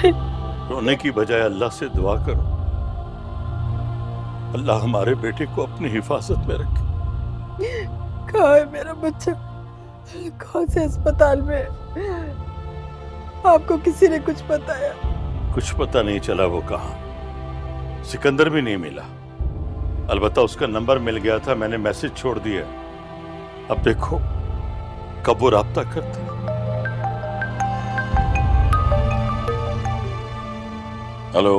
रोने की बजाय अल्लाह से दुआ करो, अल्लाह हमारे बेटे को अपनी हिफाजत में रखे। कहाँ है मेरा बच्चा? कौन से अस्पताल में है? आपको किसी ने कुछ बताया? कुछ पता नहीं चला वो कहाँ। सिकंदर भी नहीं मिला। अलबत्ता उसका नंबर मिल गया था, मैंने मैसेज छोड़ दिया। अब देखो कब वो राब्ता करता है। हेलो,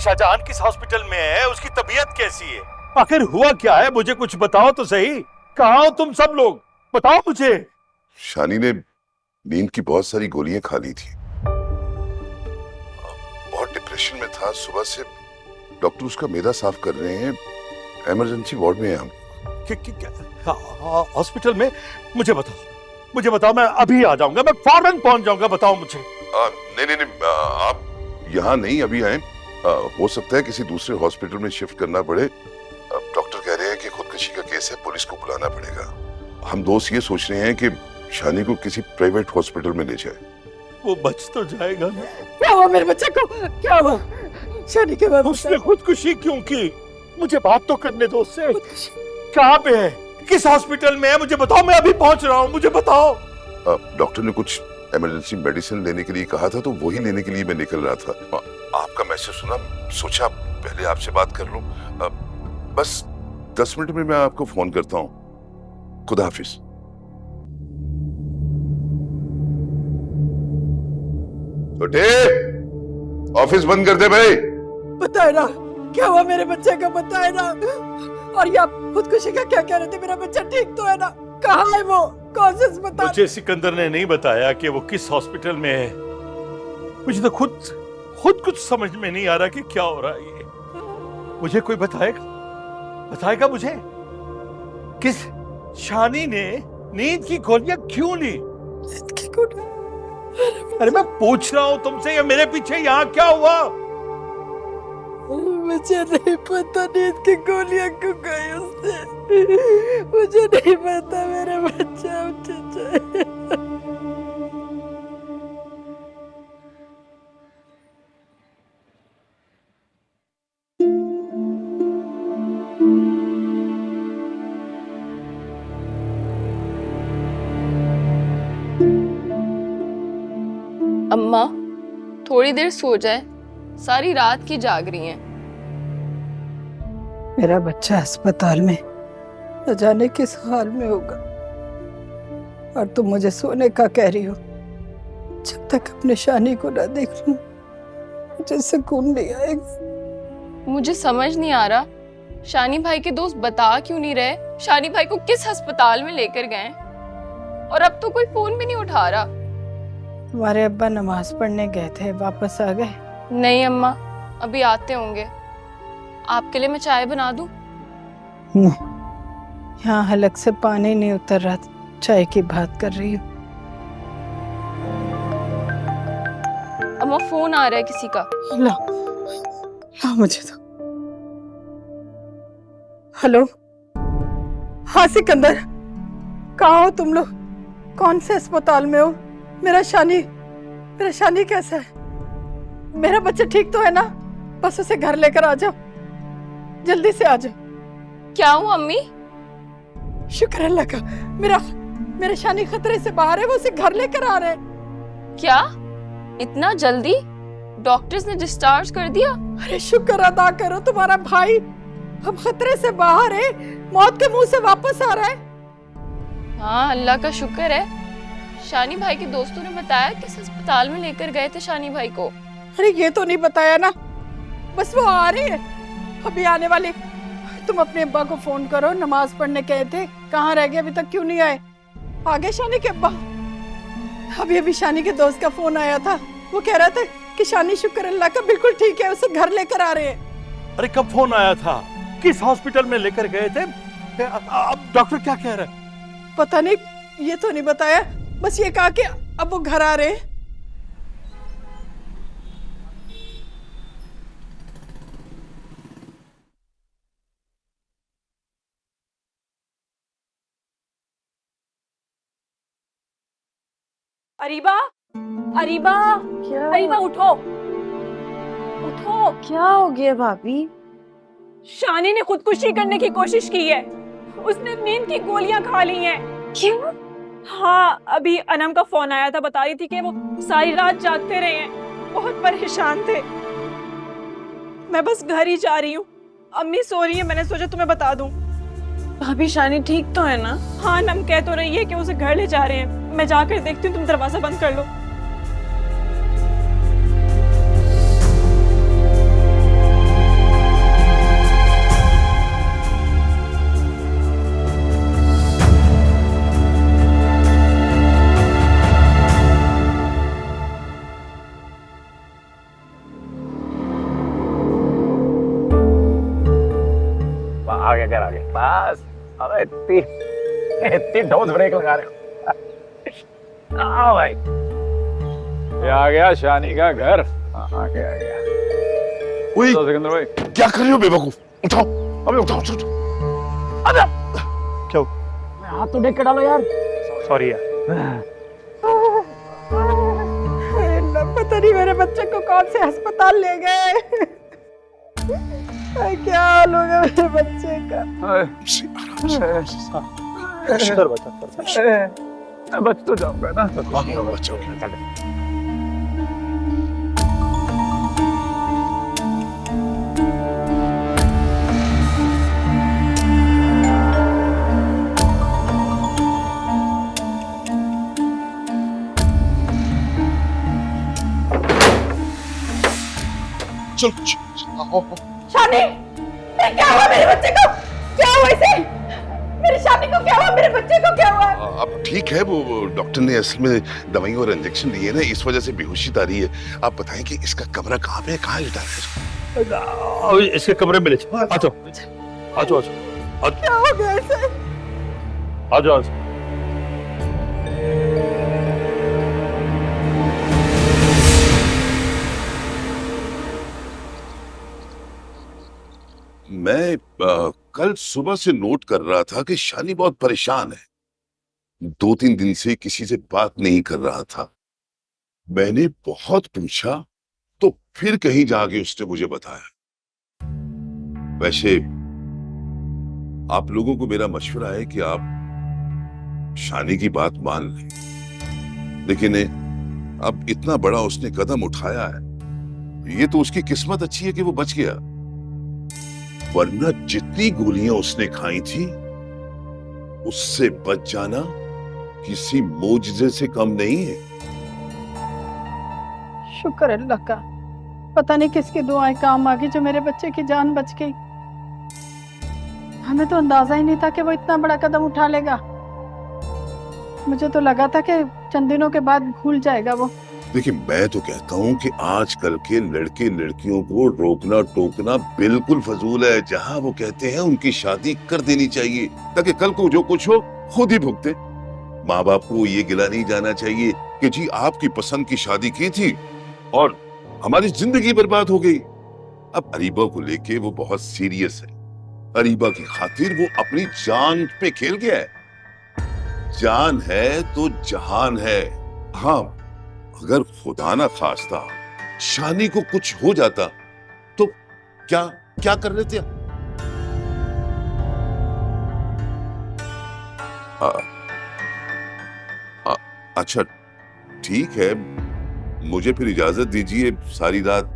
शाहजहान किस हॉस्पिटल में है? उसकी तबीयत कैसी है? आखिर हुआ क्या है? मुझे कुछ बताओ तो सही। कहाँ हो तुम सब लोग? बताओ मुझे। शानी ने नींद की बहुत सारी गोलियां खा ली थी, बहुत डिप्रेशन में था। सुबह से डॉक्टर उसका मैदा साफ कर रहे हैं, इमरजेंसी वार्ड में हैं हम। हॉस्पिटल में? मुझे बताओ, मैं अभी आ जाऊंगा, मैं फौरन पहुंच जाऊंगा। बताओ मुझे। नहीं, आप यहाँ नहीं अभी आए। हो सकता है किसी दूसरे हॉस्पिटल में शिफ्ट करना पड़े। डॉक्टर कह रहे हैं कि खुदकुशी का केस है, पुलिस को बुलाना पड़ेगा। हम दोस्त ये सोच रहे हैं कि शानी को किसी प्राइवेट हॉस्पिटल में ले जाए। वो बच तो जाएगा ना? क्या हुआ मेरे बच्चे को? क्या हुआ? शानी के बाद उसने खुदकुशी क्यों की? मुझे बात तो करने दो उससे। कहाँ पे है? किस हॉस्पिटल में है? मुझे बताओ, मैं अभी पहुंच रहा हूँ, मुझे बताओ। डॉक्टर ने कुछ इमरजेंसी मेडिसिन लेने के लिए कहा था, तो वही लेने के लिए मैं निकल रहा था। आपका मैसेज सुना, सोचा पहले आपसे बात कर लूं। बस 10 मिनट में मैं आपको फोन करता हूँ। खुदा हाफिज। छोटे, ऑफिस बंद कर दे भाई। बताए ना क्या हुआ मेरे बच्चे का, बताए ना। और ये आप खुदकुशी का क्या कह रहे थे? मेरा बच्चा ठीक तो है ना? कहाँ है वो? कौन से अस्पताल? मुझे सिकंदर ने नहीं बताया कि वो किस हॉस्पिटल में है। मुझे तो खुद कुछ समझ में नहीं आ रहा कि क्या हो रहा है ये। मुझे कोई बताएगा मुझे? किस शानी ने नींद की गोलियां क्यों ली? अरे मैं पूछ रहा हूं तुमसे, ये मेरे पीछे यहाँ क्या हुआ? मुझे नहीं पता नींद की गोलियां क्यों खाई उसने। मुझे नहीं पता मेरा बच्चा। अम्मा थोड़ी देर सो जाए, सारी रात की जाग रही हैं। मेरा बच्चा अस्पताल में न जाने किस हाल में होगा, और तुम मुझे सोने का कह रही हो। जब तक अपने शानी को ना देख लूं मुझे सुकून नहीं आएगा। मुझे समझ नहीं आ रहा, शानी भाई के दोस्त बता क्यों नहीं रहे शानी भाई को किस अस्पताल में लेकर गए? और अब तो कोई फोन भी नहीं उठा रहा। तुम्हारे अब्बा नमाज पढ़ने गए थे, वापस आ गए? नहीं अम्मा, अभी आते होंगे। आपके लिए मैं चाय बना दूं? नहीं, यहाँ हलक से पानी नहीं उतर रहा, चाय की बात कर रही हूँ। अम्मा फोन आ रहा है किसी का। ला मुझे तो। हेलो, हाँ सिकंदर, कहाँ हो तुम लोग? कौन से अस्पताल में हो? मेरा शानी कैसा है? मेरा बच्चा ठीक तो है ना? बस उसे घर लेकर आ जाओ, जल्दी से आ जाओ। क्या हुआ अम्मी? शुक्र अल्लाह का, मेरा शानी खतरे से बाहर है, वो उसे घर लेकर आ रहे हैं। क्या इतना जल्दी? डॉक्टर्स ने डिस्चार्ज कर दिया? अरे शुक्र अदा करो, तुम्हारा भाई अब खतरे से बाहर है, मौत के मुंह से वापस आ रहा है। हाँ अल्लाह का शुक्र है। शानी भाई के दोस्तों ने बताया किस अस्पताल में लेकर गए थे शानी भाई को? अरे ये तो नहीं बताया ना, बस वो आ रही है, अभी आने वाली। तुम अपने अब्बा को फोन करो, नमाज पढ़ने गए थे, कहाँ रह गए, अभी तक क्यों नहीं आए? आ गए शानी के अब्बा? अभी शानी के दोस्त का फोन आया था, वो कह रहा था कि शानी शुक्र अल्लाह का बिल्कुल ठीक है, उसे घर लेकर आ रहे हैं। अरे कब फोन आया था? किस हॉस्पिटल में लेकर गए थे? अब डॉक्टर क्या कह रहा है? पता नहीं, ये तो नहीं बताया, बस ये कहा कि अब वो घर आ रहे हैं। अरीबा, अरीबा, क्या अरीबा उठो, उठो। क्या हो गया भाभी? शानी ने खुदकुशी करने की कोशिश की है। उसने नींद की गोलियां खा ली हैं। क्यों? हाँ, अभी अनम का फोन आया था, बता रही थी कि वो सारी रात जागते रहे हैं, बहुत परेशान थे। मैं बस घर ही जा रही हूँ, अम्मी सो रही है, मैंने सोचा तुम्हें बता दूं। भाभी शानी ठीक तो है ना? हाँ, अनम कह तो रही है कि उसे घर ले जा रहे हैं। मैं जाकर देखती हूँ, तुम दरवाजा बंद कर लो। आगे कर आगे बस। अरे इतनी इतनी ठोस ब्रेक लगा रहे हो। हाँ भाई, ये आ गया शानी का घर। हाँ, आ गया। ओए, तो सिकंदर भाई, क्या कर रहे हो बेवकूफ? उठाओ, अबे उठाओ, उठाओ। अरे क्यों? हाथ तो देख के डालो यार। सॉरी यार। पता नहीं मेरे बच्चे को कौन से अस्पताल ले गए। क्या हाल होगा मेरे बच्चे का। शुक्र बचा। बच तो जाऊंगा ना। बच्चों चलो। शानी, क्या हुआ मेरे बच्चे को? क्या हुआ इसे? मेरी शानी को क्या हुआ? मेरे बच्चे को क्या हुआ? अब ठीक है, वो डॉक्टर ने असल में दवाई और इंजेक्शन दिए ना, इस वजह से बेहोशी आ रही है। आप बताएं कि इसका कमरा कहाँ पे है, कहाँ लिटा है? इसके कमरे में ले जाओ। आ जाओ। क्या हो गया इसे? आ जाओ। मैं कल सुबह से नोट कर रहा था कि शानी बहुत परेशान है। 2-3 दिन से किसी से बात नहीं कर रहा था। मैंने बहुत पूछा तो फिर कहीं जाके उसने मुझे बताया। वैसे आप लोगों को मेरा मशवरा है कि आप शानी की बात मान लें, लेकिन अब इतना बड़ा उसने कदम उठाया है, ये तो उसकी किस्मत अच्छी है कि वो बच गया, वरना जितनी गोलियां उसने खाई थी उससे बच जाना किसी मोजज़े से कम नहीं है। शुक्र है अल्लाह का, पता नहीं किसकी दुआएं काम आ गई जो मेरे बच्चे की जान बच गई। हमें तो अंदाजा ही नहीं था कि वो इतना बड़ा कदम उठा लेगा। मुझे तो लगा था कि चंद दिनों के बाद भूल जाएगा वो। देखिए, मैं तो कहता हूँ कि आजकल के लड़के लड़कियों को रोकना टोकना बिल्कुल फजूल है। जहाँ वो कहते हैं उनकी शादी कर देनी चाहिए, ताकि कल को जो कुछ हो खुद ही भुगते। माँ बाप को ये गिला नहीं जाना चाहिए कि जी आपकी पसंद की शादी की थी और हमारी जिंदगी बर्बाद हो गई। अब अरीबा को लेके वो बहुत सीरियस है। अरीबा की खातिर वो अपनी जान पे खेल गया है। जान है तो जहान है। हाँ, अगर खुदा ना खास्ता शानी को कुछ हो जाता तो क्या क्या कर लेते? अच्छा ठीक है, मुझे फिर इजाजत दीजिए। सारी रात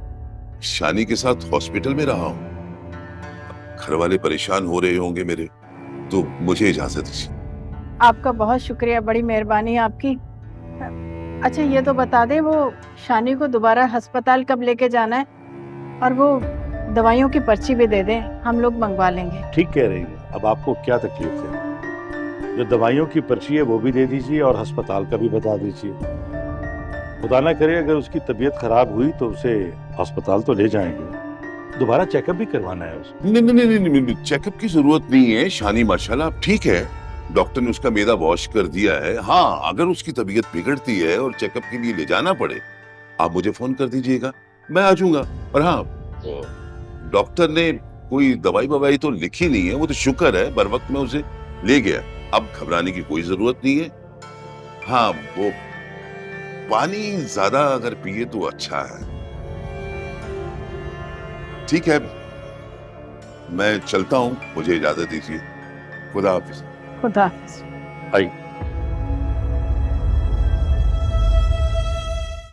शानी के साथ हॉस्पिटल में रहा हूं। घर वाले परेशान हो रहे होंगे मेरे, तो मुझे इजाजत दीजिए। आपका बहुत शुक्रिया, बड़ी मेहरबानी आपकी। अच्छा ये तो बता दें, वो शानी को दोबारा अस्पताल कब लेके जाना है, और वो दवाइयों की पर्ची भी दे दें, हम लोग मंगवा लेंगे। ठीक कह रही है। अब आपको क्या तकलीफ है? जो दवाइयों की पर्ची है वो भी दे दीजिए और अस्पताल का भी बता दीजिए। खुदा ना करे अगर उसकी तबीयत खराब हुई तो उसे अस्पताल तो ले जाएंगे, दोबारा चेकअप भी करवाना है उसे। नहीं, चेकअप की जरूरत नहीं है। शानी माशाल्लाह ठीक है, डॉक्टर ने उसका मैदा वॉश कर दिया है। हाँ, अगर उसकी तबीयत बिगड़ती है और चेकअप के लिए ले जाना पड़े, आप मुझे फोन कर दीजिएगा, मैं आ जाऊंगा। और हाँ, डॉक्टर ने कोई दवाई ववाई तो लिखी नहीं है, वो तो शुक्र है बर वक्त में उसे ले गया। अब घबराने की कोई जरूरत नहीं है। हाँ, वो पानी ज्यादा अगर पिए तो अच्छा है। ठीक है, मैं चलता हूं, मुझे इजाजत दीजिए। खुदा हाफिज। खुदा आई